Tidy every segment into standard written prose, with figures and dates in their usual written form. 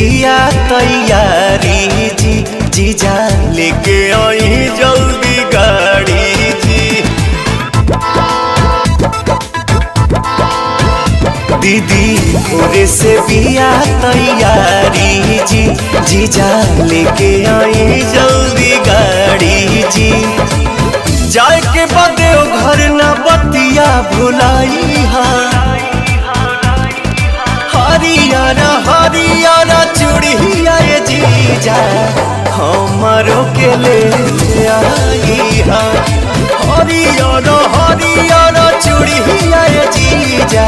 बिया तैयारी जी, जीजा लेके आई जल्दी गाड़ी जी। दीदी भोरे से बिया तैयारी जी, जीजा लेके आई जल्दी गाड़ी जी। जाए के बदे घर न बतिया भुलाई हा, हरियाणा हरियाणा चूड़िया ये जीजा हमारो के ले आई हा। हरियाणा हरियाणा चूड़िया ये जीजा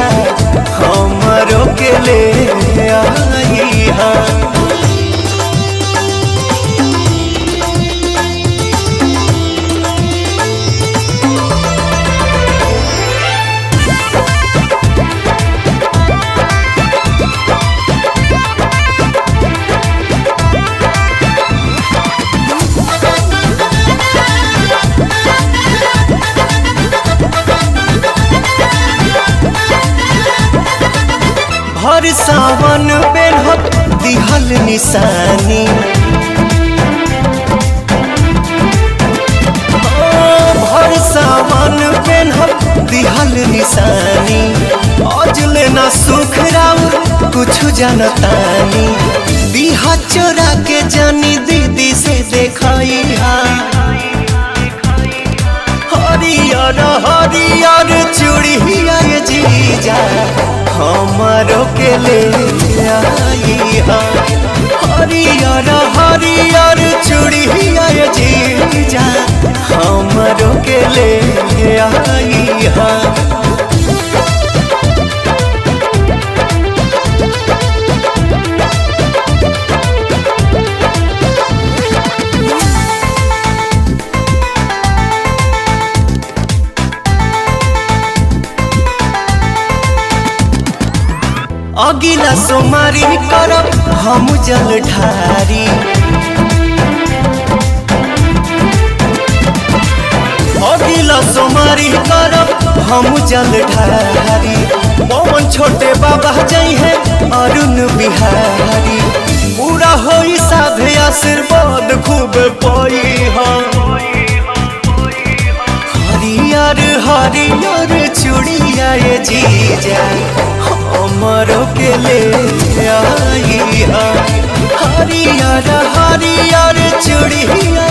हमारो के ले आई हा। हर सावन बेनहत दिहल निशानी, हर सावन बेनहत दिहल निशानी। आज लेना सुख राउर कुछ जानतानी, दिहा चोरा के जानी दीदी से देखाई हा। हरियर हरियर चूड़िया ये जीजा हमारो के ले आई हा। हरियर हरियर चूड़िया ये जीजा हमारो के ले आई हा। अगिला सोमारी करब हम जल ढारी, अगिला सोमारी करब हम जल ढारी। पवन छोटे बाबा जई है अरुण बिहारी, पूरा होई साधे आशीर्वाद खूब पाई हा। हरियर हरियर चूड़िया ये जीजा हमारो के ले आई हा। हरियर हरियर चूड़िया